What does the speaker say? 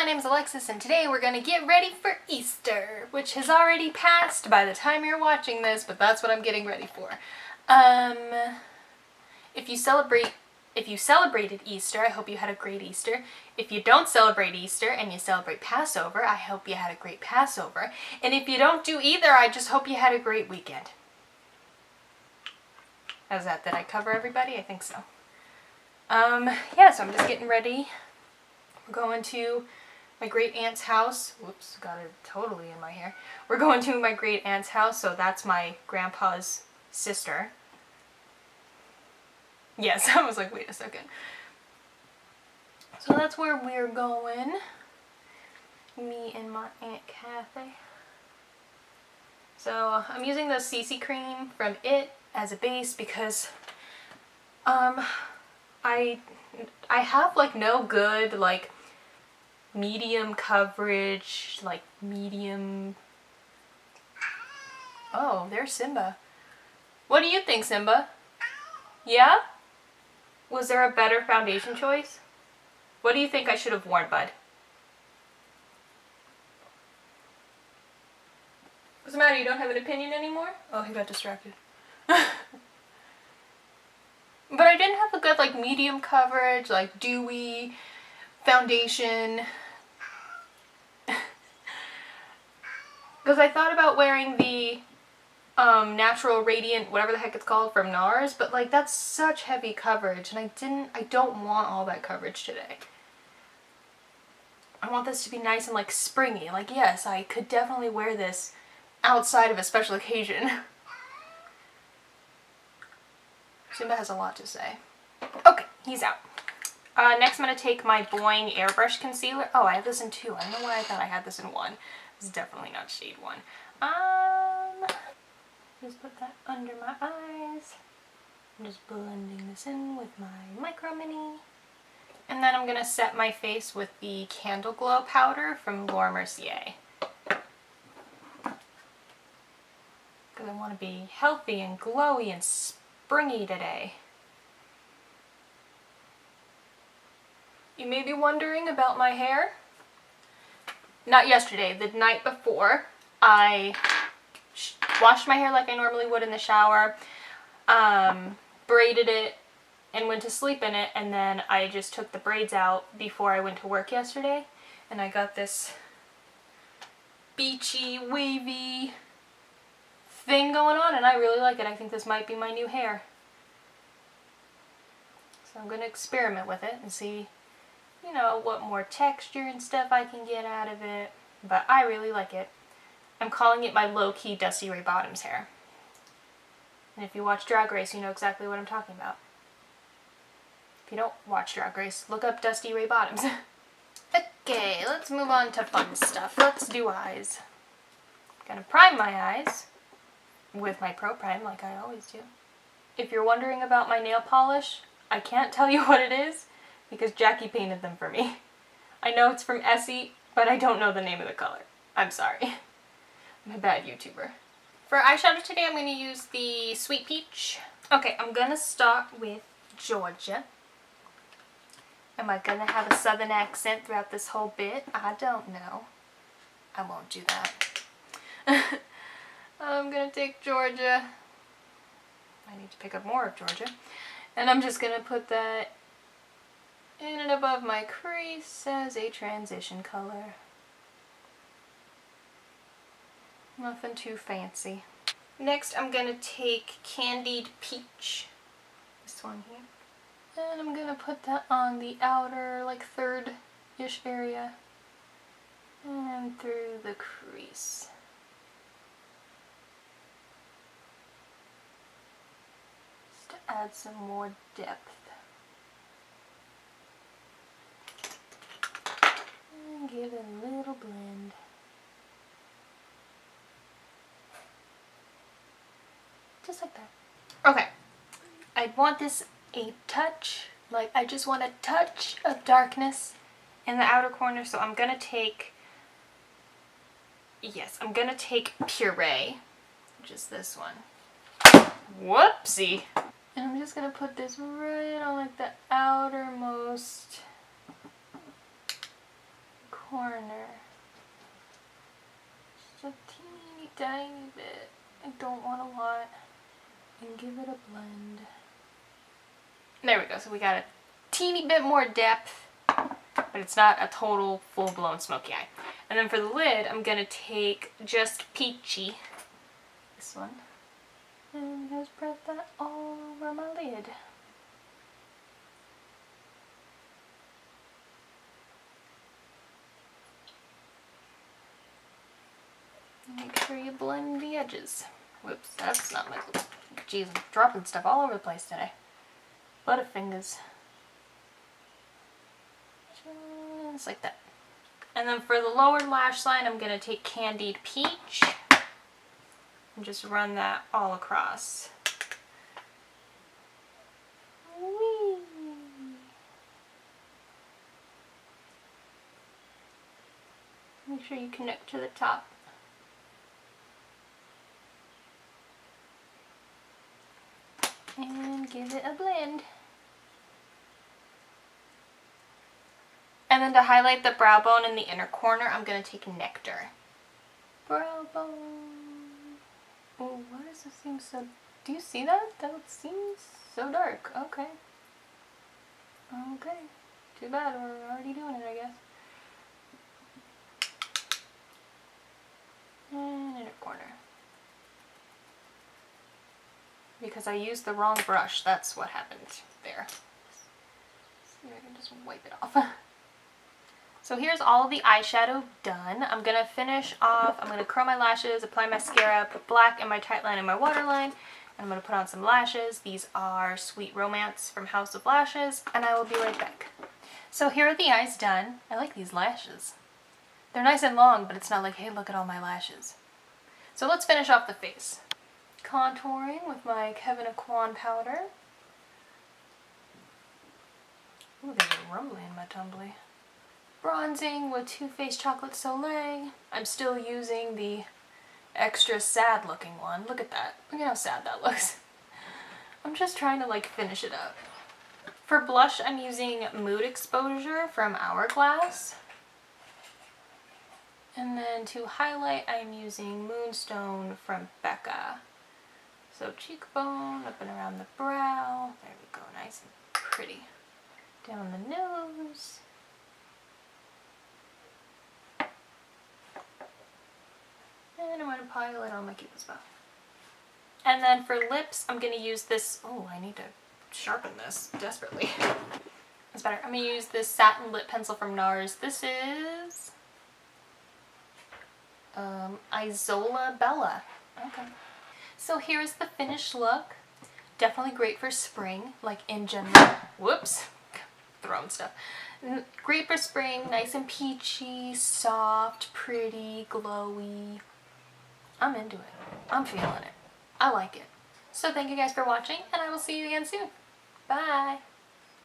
my name is Alexis and today we're going to get ready for Easter, which has already passed by the time you're watching this, but that's what I'm getting ready for. If you celebrated Easter, I hope you had a great Easter. If you don't celebrate Easter and you celebrate Passover, I hope you had a great Passover. And if you don't do either, I just hope you had a great weekend. How's that? Did I cover everybody? I think so. Yeah, so I'm just getting ready. We're going to my great aunt's house. Whoops, got it totally in my hair. We're going to my great aunt's house, so that's my grandpa's sister. Yes, I was like, wait a second. So that's where we're going. Me and my Aunt Kathy. So I'm using the CC cream from It as a base because I have like no good like medium coverage, like medium. Oh, there's Simba. What do you think, Simba? Yeah? Was there a better foundation choice? What do you think I should have worn, bud? What's the matter? You don't have an opinion anymore? Oh, he got distracted. But I didn't have a good like medium coverage, like dewy foundation. Because I thought about wearing the Natural Radiant, whatever the heck it's called, from NARS, but like that's such heavy coverage and I don't want all that coverage today. I want this to be nice and like springy. Like yes, I could definitely wear this outside of a special occasion. Simba has a lot to say. Okay, he's out. Next I'm going to take my Boi-ing Airbrush Concealer. Oh, I have this in two. I don't know why I thought I had this in one. This is definitely not shade 1. Just put that under my eyes. I'm just blending this in with my Micro Mini. And then I'm going to set my face with the Candleglow powder from Mercier. Because I want to be healthy and glowy and springy today. You may be wondering about my hair. Not yesterday, the night before, I washed my hair like I normally would in the shower, braided it, and went to sleep in it, and then I just took the braids out before I went to work yesterday, and I got this beachy, wavy thing going on, and I really like it. I think this might be my new hair. So I'm going to experiment with it and see, you know, what more texture and stuff I can get out of it. But I really like it. I'm calling it my low-key Dusty Ray Bottoms hair. And if you watch Drag Race, you know exactly what I'm talking about. If you don't watch Drag Race, look up Dusty Ray Bottoms. Okay, let's move on to fun stuff. Let's do eyes. I'm gonna prime my eyes with my Pro Prime like I always do. If you're wondering about my nail polish, I can't tell you what it is because Jackie painted them for me. I know it's from Essie, but I don't know the name of the color. I'm sorry. I'm a bad YouTuber. For eyeshadow today, I'm going to use the Sweet Peach. Okay, I'm going to start with Georgia. Am I going to have a southern accent throughout this whole bit? I don't know. I won't do that. I'm going to take Georgia. I need to pick up more of Georgia. And I'm just going to put that in and above my crease as a transition color. Nothing too fancy. Next I'm going to take Candied Peach. This one here. And I'm going to put that on the outer, like third-ish area. And through the crease. Add some more depth. And give it a little blend. Just like that. Okay. I want this a touch, like I just want a touch of darkness in the outer corner, so I'm gonna take, yes, I'm gonna take Puree, which is this one. Whoopsie. And I'm just going to put this right on like the outermost tiny bit. I don't want a lot. And give it a blend. There we go. So we got a teeny bit more depth, but it's not a total full-blown smoky eye. And then for the lid, I'm going to take just Peachy, this one, and just spread that all over my lid. Make sure you blend the edges. Whoops, that's not my glue. Jeez, I'm dropping stuff all over the place today. Butterfingers. Just like that. And then for the lower lash line, I'm going to take Candied Peach and just run that all across. Whee! Make sure you connect to the top. And give it a blend. And then to highlight the brow bone in the inner corner, I'm going to take Nectar. Brow bone. Oh, why does this seem so... Do you see that? That seems so dark. Okay. Okay. Too bad, we're already doing it, I guess. And inner corner. Because I used the wrong brush, that's what happened there. See if I can just wipe it off. So here's all of the eyeshadow done. I'm going to finish off, I'm going to curl my lashes, apply mascara, put black in my tight line and my waterline, and I'm going to put on some lashes. These are Sweet Romance from House of Lashes, and I will be right back. So here are the eyes done. I like these lashes. They're nice and long, but it's not like, hey, look at all my lashes. So let's finish off the face. Contouring with my Kevyn Aqua powder. Ooh, there's a rumbly in my tumbly. Bronzing with Too Faced Chocolate Soleil. I'm still using the extra sad looking one. Look at that. Look at how sad that looks. I'm just trying to like finish it up. For blush, I'm using Mood Exposure from Hourglass. And then to highlight, I'm using Moonstone from Becca. So cheekbone, up and around the brow. There we go, nice and pretty. Down the nose. And I'm going to pile it on my cupid's bow. And then for lips, I'm going to use this, oh, I need to sharpen this desperately. That's better. I'm going to use this Satin lip pencil from NARS. This is Isola Bella. Okay. So here's the finished look. Definitely great for spring, like in general. Whoops. Throwing stuff. Great for spring, nice and peachy, soft, pretty, glowy. I'm into it. I'm feeling it. I like it. So thank you guys for watching, and I will see you again soon. Bye!